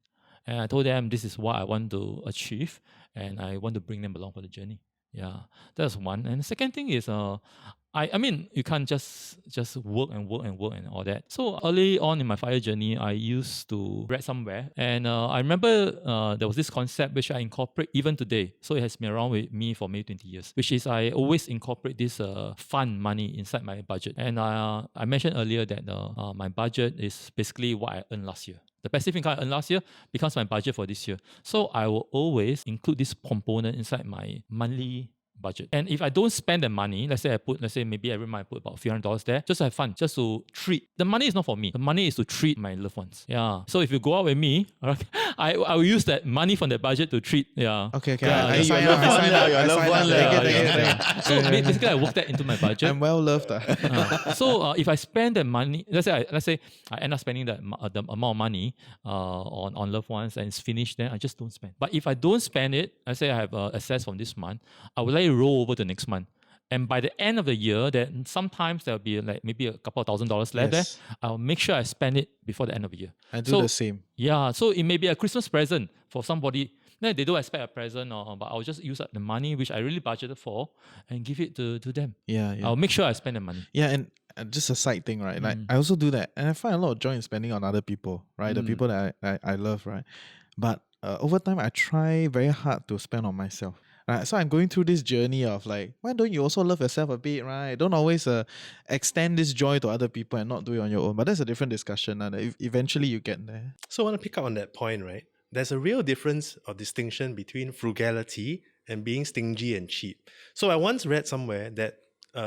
And I told them this is what I want to achieve, and I want to bring them along for the journey. Yeah, that's one. And the second thing is, I mean, you can't just work and all that. So early on in my FIRE journey, I used to read somewhere, and I remember there was this concept which I incorporate even today. So it has been around with me for maybe 20 years, which is I always incorporate this fund money inside my budget. And I mentioned earlier that my budget is basically what I earned last year. The passive income I earned last year becomes my budget for this year. So I will always include this component inside my monthly budget. And if I don't spend the money, let's say maybe every month I put about a few $100 there, just to have fun, just to treat. The money is not for me. The money is to treat my loved ones. Yeah. So if you go out with me, I will use that money from the budget to treat. Yeah. Okay. Yeah, I your sign loved up. one, I sign up. Yeah. So basically, I work that into my budget. I'm well loved. So if I spend the money, let's say I end up spending the amount of money on loved ones and it's finished, then I just don't spend. But if I don't spend it, let's say I have access from this month, I will let it roll over to next month. And by the end of the year, then sometimes there'll be like maybe a couple of $1,000 left Yes. there. I'll make sure I spend it before the end of the year. I do So- the same. Yeah, so it may be a Christmas present for somebody. Then they don't expect a present, but I'll just use up the money which I really budgeted for and give it to them. Yeah, yeah. I'll make sure I spend the money. Yeah, and just a side thing, right? Like I also do that, and I find a lot of joy in spending on other people, right? The people that I love, right? But over time, I try very hard to spend on myself. Right, so I'm going through this journey of like, why don't you also love yourself a bit, right? Don't always extend this joy to other people and not do it on your own. But that's a different discussion. Eventually, you get there. So I want to pick up on that point, right? There's a real difference or distinction between frugality and being stingy and cheap. So I once read somewhere that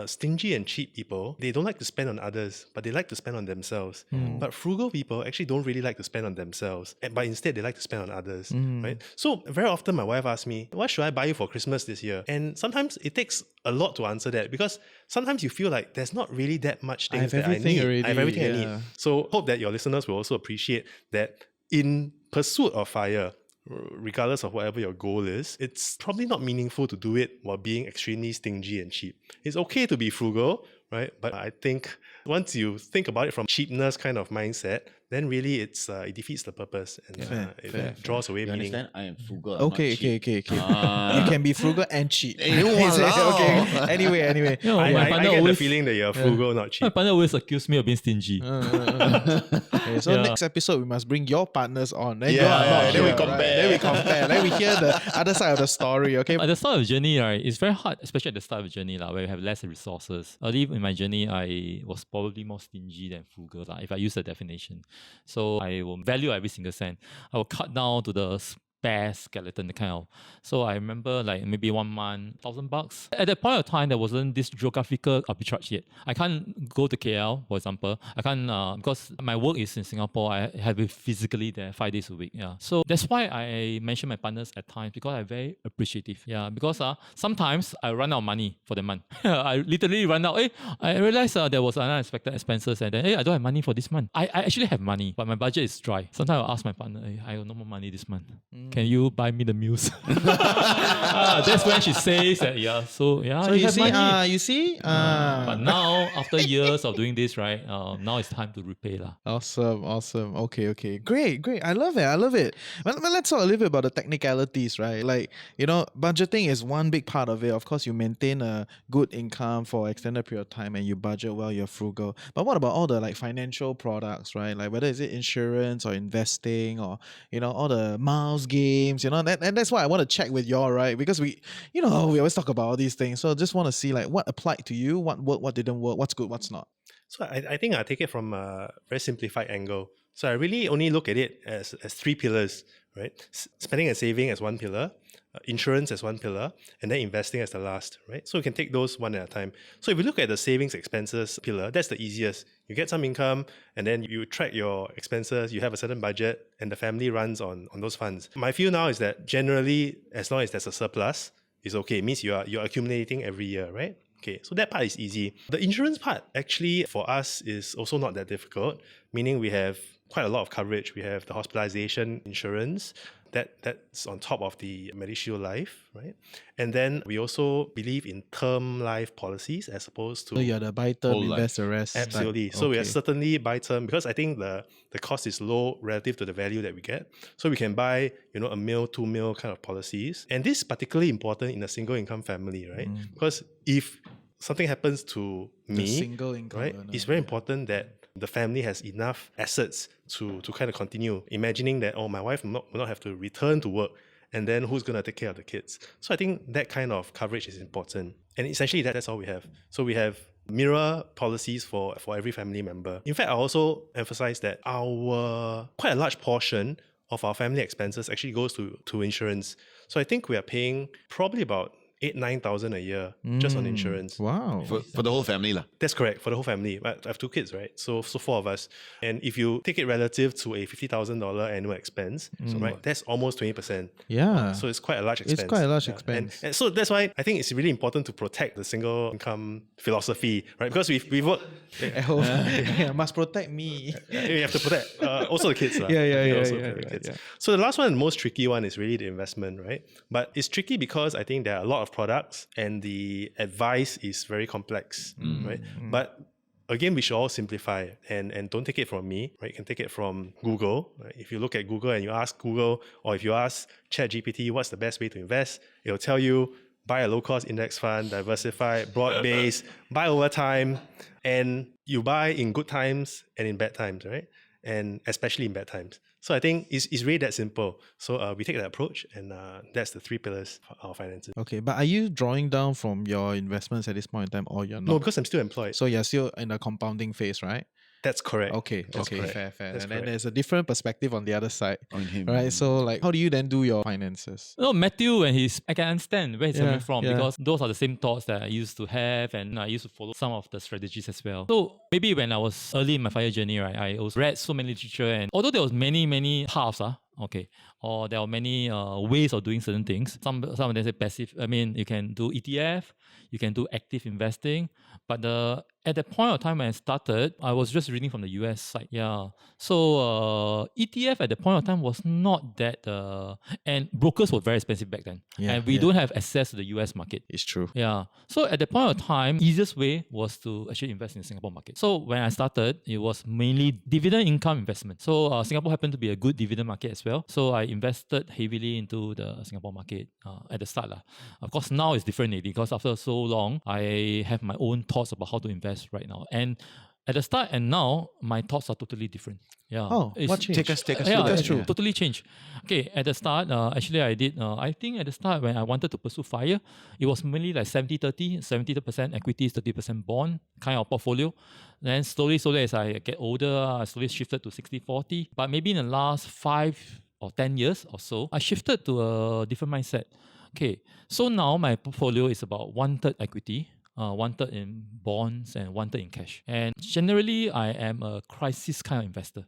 stingy and cheap people, they don't like to spend on others, but they like to spend on themselves. But frugal people actually don't really like to spend on themselves, but instead they like to spend on others, right? So very often my wife asks me, what should I buy you for Christmas this year? And sometimes it takes a lot to answer that because sometimes you feel like there's not really that much things that I everything need. already, I have everything I yeah. need. So hope that your listeners will also appreciate that in pursuit of fire, regardless of whatever your goal is, it's probably not meaningful to do it while being extremely stingy and cheap. It's okay to be frugal, right? But I think once you think about it from cheapness kind of mindset, then really it defeats the purpose and it draws away You meaning. understand? I am frugal. I'm not Okay. cheap. You can be frugal and cheap. Eh, walao. Okay. Anyway. You know, I my get partner the always, feeling that you're frugal, not my cheap. partner always accused me of being stingy. Okay, so Yeah. next episode we must bring your partners on. Then Yeah, you are not then we here, right? compare. Then we compare. Then we hear the other side of the story. Okay. At the start of the journey, right, it's very hard, especially at the start of the journey, where you have less resources. Early in my journey, I was probably more stingy than frugal, if I use the definition. So I will value every single cent. I will cut down to the spare skeleton kind of. So I remember like maybe 1 month, $1,000. At that point of time, there wasn't this geographical arbitrage yet. I can't go to KL, for example. I can't, because my work is in Singapore, I have to be physically there 5 days a week. Yeah. So that's why I mention my partners at times because I'm very appreciative. Yeah. Because sometimes I run out of money for the month. I literally run out. I realized there was unexpected expenses and then, I don't have money for this month. I actually have money, but my budget is dry. Sometimes I'll ask my partner, I have no more money this month. Can you buy me the meals? That's when she says that, So you you have see, money. But now, after years of doing this, right, now it's time to repay. Awesome. Okay. Great. I love it. But let's talk a little bit about the technicalities, right? Like, budgeting is one big part of it. Of course, you maintain a good income for an extended period of time and you budget well, you're frugal. But what about all the like financial products, right? Like whether is it insurance or investing or, all the miles games, and that's why I want to check with y'all, right? Because we always talk about all these things. So I just want to see like what applied to you, what worked, what didn't work, what's good, what's not. So I think I take it from a very simplified angle. So I really only look at it as 3 pillars, right? Spending and saving as one pillar, insurance as one pillar, and then investing as the last, right? So we can take those one at a time. So if you look at the savings expenses pillar, that's the easiest. You get some income and then you track your expenses, you have a certain budget and the family runs on those funds. My view now is that generally, as long as there's a surplus, it's okay. It means you're accumulating every year, right? Okay, so that part is easy. The insurance part actually for us is also not that difficult, meaning we have quite a lot of coverage. We have the hospitalization insurance that's on top of the MediShield Life, right? And then we also believe in term life policies as opposed to So you're the buy term, Whole life. invest the rest. type. absolutely. So we are Okay. certainly buy term because I think the cost is low relative to the value that we get. So we can buy, $1 mil, $2 mil kind of policies. And this is particularly important in a single income family, right? Because if something happens to The me, single income right, earner, it's very yeah. important that the family has enough assets to kind of continue. Imagining that, my wife will not have to return to work, and then who's going to take care of the kids? So I think that kind of coverage is important. And essentially that's all we have. So we have mirror policies for every family member. In fact, I also emphasize that quite a large portion of our family expenses actually goes to insurance. So I think we are paying probably about 8,000-9,000 a year just on insurance. Wow. For the whole family lah. That's correct, for the whole family. I have 2 kids, right? So 4 of us. And if you take it relative to a $50,000 annual expense, right, that's almost 20%. Yeah. So it's quite a large expense. It's quite a large Yeah. expense. And so that's why I think it's really important to protect the single income philosophy, right? Because we've worked, Yeah, must protect me. we have to protect also the kids. Yeah, Also yeah, the kids. yeah. So the last one, the most tricky one is really the investment, right? But it's tricky because I think there are a lot of of products and the advice is very complex, right? But again, we should all simplify and don't take it from me, right? You can take it from Google. Right? If you look at Google and you ask Google, or if you ask ChatGPT, what's the best way to invest? It'll tell you, buy a low-cost index fund, diversify, broad-based, buy over time, and you buy in good times and in bad times, right? And especially in bad times. So I think it's really that simple. So we take that approach, and that's the 3 pillars for our finances. Okay, but are you drawing down from your investments at this point in time, or you're not? No, because I'm still employed. So you're still in a compounding phase, right? That's correct. Okay, That's correct. fair. That's And then correct. there's a different perspective on the other side, On him. right? So like, how do you then do your finances? No, Matthew, and I can understand where he's coming from yeah. because those are the same thoughts that I used to have, and I used to follow some of the strategies as well. So maybe when I was early in my FIRE journey, right, I also read so many literature, and although there was many paths, or there are many ways of doing certain things. Some of them say passive. I mean, you can do ETF, you can do active investing, but at that point of time when I started, I was just reading from the US side. Yeah. So ETF at the point of time was not that, and brokers were very expensive back then. Yeah, And we don't have access to the US market. It's true. Yeah. So at that point of time, easiest way was to actually invest in the Singapore market. So when I started, it was mainly dividend income investment. So Singapore happened to be a good dividend market as well. So I invested heavily into the Singapore market at the start. Of course, now it's different because after so long, I have my own thoughts about how to invest right now. And at the start and now, my thoughts are totally different. Yeah. Oh, what changed? Take us Yeah, through that. that's true. Totally changed. Okay, at the start, actually I did, I think at the start when I wanted to pursue FIRE, it was mainly like 70-30, 70% equities, 30% bond kind of portfolio. Then slowly as I get older, I slowly shifted to 60-40. But maybe in the last 5 or 10 years or so, I shifted to a different mindset. Okay, so now my portfolio is about 1/3 equity, 1/3 in bonds, and 1/3 in cash. And generally, I am a crisis kind of investor.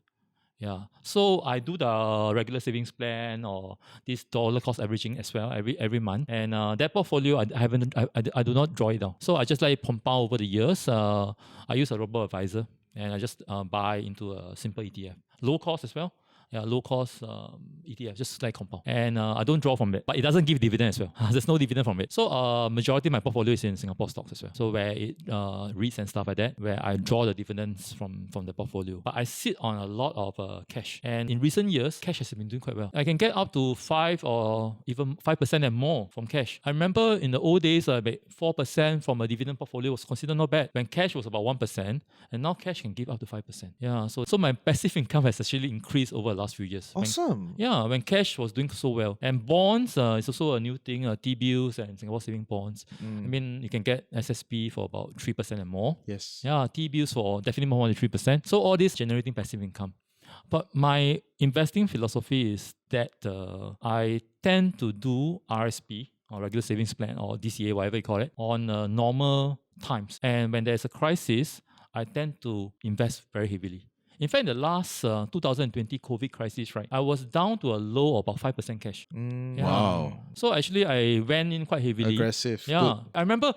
Yeah, so I do the regular savings plan or this dollar cost averaging as well every month, and that portfolio I do not draw it down. So I just let it compound over the years. I use a robo advisor, and I just buy into a simple ETF, low cost as well. Yeah, low cost ETF, just like compound. And I don't draw from it, but it doesn't give dividend as well. There's no dividend from it. So majority of my portfolio is in Singapore stocks as well. So where it REITs and stuff like that, where I draw the dividends from the portfolio. But I sit on a lot of cash. And in recent years, cash has been doing quite well. I can get up to 5 or even 5% and more from cash. I remember in the old days, about 4% from a dividend portfolio was considered not bad. When cash was about 1%, and now cash can give up to 5%. Yeah, so my passive income has actually increased over the last few years. Awesome. When cash was doing so well. And bonds is also a new thing, T-bills and Singapore saving bonds. I mean, you can get SSP for about 3% and more. Yes. Yeah, T-bills for definitely more than 3%. So all this generating passive income. But my investing philosophy is that I tend to do RSP, or regular savings plan, or DCA, whatever you call it, on normal times. And when there's a crisis, I tend to invest very heavily. In fact, in the last 2020 COVID crisis, right, I was down to a low of about 5% cash. Yeah. Wow. So actually, I went in quite heavily. Aggressive. Yeah. Good. I remember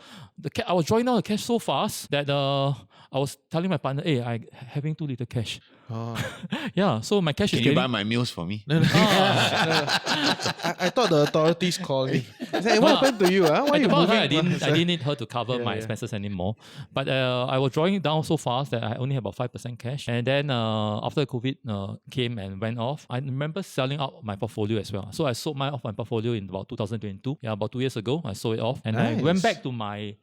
I was drawing down the cash so fast that I was telling my partner, hey, I'm having too little cash. Oh. Yeah, so my cash Can is you getting... buy my meals for me? I thought the authorities called me. I said, what happened to you? Why At you the point of moving? time, I didn't need her to cover my expenses anymore. But I was drawing it down so fast that I only had about 5% cash. And then after COVID came and went off, I remember selling out my portfolio as well. So I sold off my portfolio in about 2022. Yeah, about 2 years ago, I sold it off. And I went back to my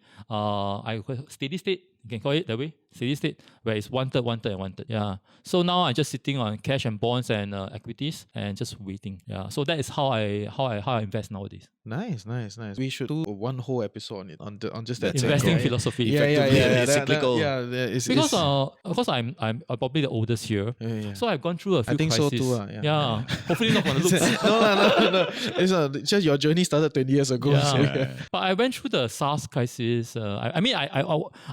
steady state. You can call it that way, steady state, where it's 1/3, 1/3, and 1/3. Yeah. So now I'm just sitting on cash and bonds and equities and just waiting. Yeah. So that is how I invest nowadays. Nice. We should do one whole episode on just that. Investing right? philosophy. Yeah. It's cyclical. It's, Because of course I'm probably the oldest here, yeah. so I've gone through a few I think crises. so too. Yeah. Hopefully not from the looks. no. It's just your journey started 20 years ago. Yeah. So, But I went through the SARS crisis. I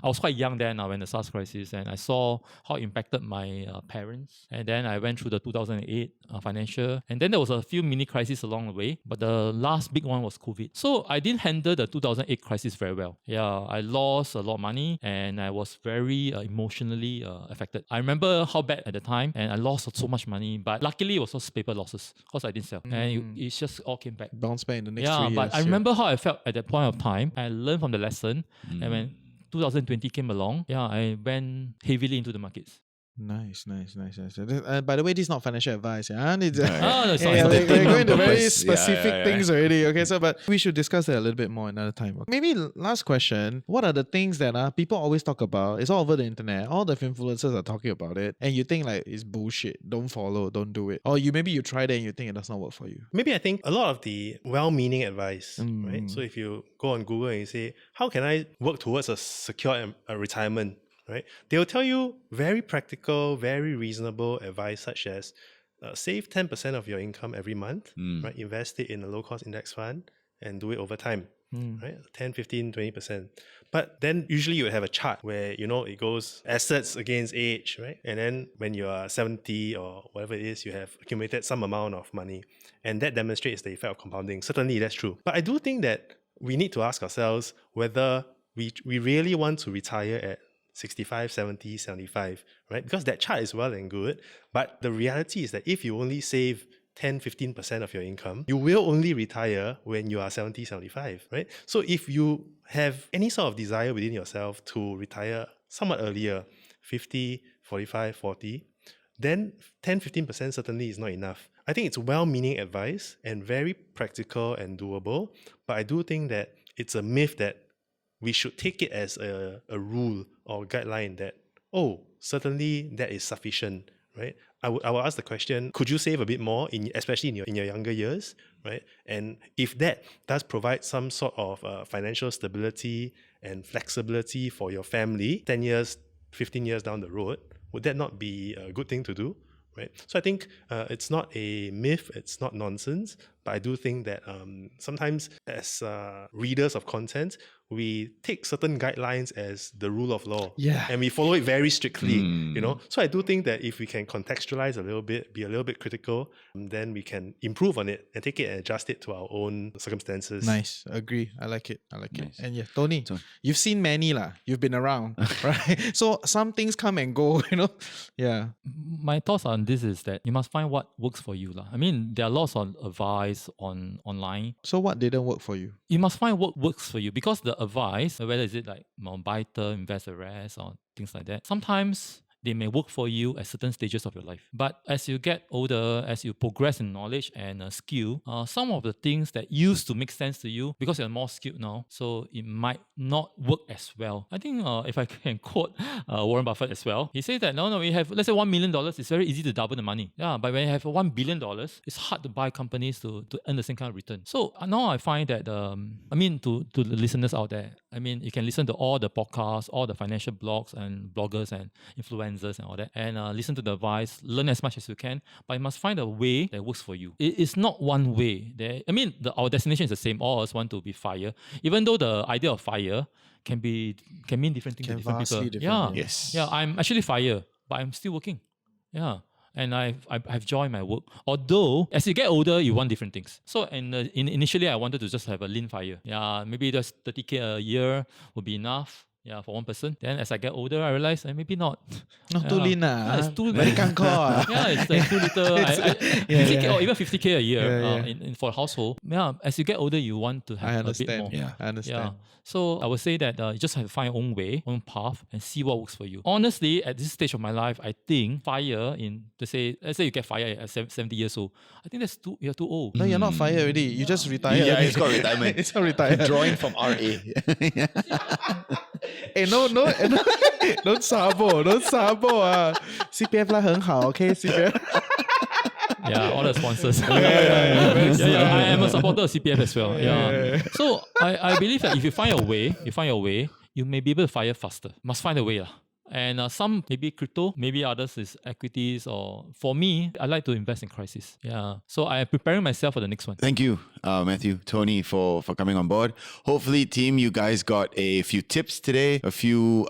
was quite young then when the SARS crisis, and I saw how it impacted my parents. And then I went through the 2008 financial, and then there was a few mini crises along the way, but the last big one was COVID. So I didn't handle the 2008 crisis very well. Yeah, I lost a lot of money and I was very emotionally affected. I remember how bad at the time, and I lost so much money, but luckily it was just paper losses because I didn't sell, and it just all came back. Bounce back in the next 3 Yeah, years. but I remember how I felt at that point of time. I learned from the lesson, and when 2020 came along, I went heavily into the markets. Nice. By the way, this is not financial advice. Yeah, No, it's not. we're going to very Purpose. specific things already. Okay, so but we should discuss that a little bit more another time. Maybe last question: what are the things that people always talk about? It's all over the internet. All the influencers are talking about it, and you think like it's bullshit. Don't follow. Don't do it. Or maybe you tried it and you think it does not work for you. Maybe I think a lot of the well-meaning advice, right? So if you go on Google and you say, how can I work towards a secure retirement, right? They'll tell you very practical, very reasonable advice such as save 10% of your income every month, right? Invest it in a low-cost index fund and do it over time, right? 10, 15, 20%. But then usually you would have a chart where, it goes assets against age, right? And then when you are 70 or whatever it is, you have accumulated some amount of money. And that demonstrates the effect of compounding. Certainly that's true. But I do think that we need to ask ourselves whether we really want to retire at 65, 70, 75, right? Because that chart is well and good. But the reality is that if you only save 10, 15% of your income, you will only retire when you are 70, 75, right? So if you have any sort of desire within yourself to retire somewhat earlier, 50, 45, 40, then 10, 15% certainly is not enough. I think it's well-meaning advice and very practical and doable, but I do think that it's a myth that we should take it as a rule or guideline that, certainly that is sufficient, right? I will ask the question, could you save a bit more, especially in your younger years, right? And if that does provide some sort of financial stability and flexibility for your family 10 years, 15 years down the road, would that not be a good thing to do? Right? So I think it's not a myth, it's not nonsense, but I do think that sometimes as readers of content, we take certain guidelines as the rule of law, and we follow it very strictly. So I do think that if we can contextualize a little bit, be a little bit critical, then we can improve on it and take it and adjust it to our own circumstances. Nice, agree. I like it. And yeah, Tony, you've seen many lah. You've been around, right? So some things come and go. Yeah. My thoughts on this is that you must find what works for you lah. I mean, there are lots of advice online. So what didn't work for you? You must find what works for you, because the advice, whether is it like buy term, invest the rest, or things like that, sometimes they may work for you at certain stages of your life. But as you get older, as you progress in knowledge and skill, some of the things that used to make sense to you, because you're more skilled now, so it might not work as well. I think if I can quote Warren Buffett as well, he says that when you have, let's say $1 million, it's very easy to double the money. Yeah, but when you have $1 billion, it's hard to buy companies to earn the same kind of return. So now I find that, to the listeners out there, you can listen to all the podcasts, all the financial blogs and bloggers and influencers and all that, and listen to the advice, learn as much as you can, but you must find a way that works for you. It's not one way. Our destination is the same. All of us want to be FIRE, even though the idea of FIRE can mean different things to different people. Different, yes. Yeah, I'm actually FIRE, but I'm still working. Yeah. And I've joined my work. Although, as you get older, you want different things. So, initially, I wanted to just have a lean FIRE. Yeah, maybe just 30K a year would be enough. Yeah, for one person. Then as I get older, I realize maybe not. Not too lean. It's too very kanko. Yeah, it's like too little. 50K or even 50K a year for a household. Yeah, as you get older, you want to have a bit more. Yeah, I understand. Yeah. So I would say that you just have to find your own way, own path, and see what works for you. Honestly, at this stage of my life, I think FIRE let's say you get FIRE at 70 years old. I think you're too old. No, you're not FIRE already. You just retired. Yeah, it's called retirement. It's not retired. Drawing from RA. no, don't sabo. CPF 啦很好 okay, CPF. Yeah, all the sponsors. I am a supporter of CPF as well. Yeah. So I believe that if you find your way, you may be able to FIRE faster. Must find a way lah. And some maybe crypto, maybe others is equities, or for me, I like to invest in crisis. Yeah. So I am preparing myself for the next one. Thank you, Matthew, Tony, for coming on board. Hopefully, team, you guys got a few tips today, a few,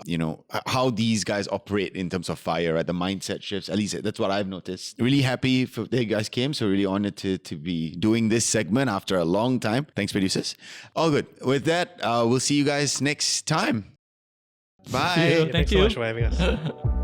how these guys operate in terms of FIRE, right? The mindset shifts. At least that's what I've noticed. Really happy that you guys came. So really honored to be doing this segment after a long time. Thanks, producers. All good. With that, we'll see you guys next time. Bye. Thank Thanks so you. much for having us.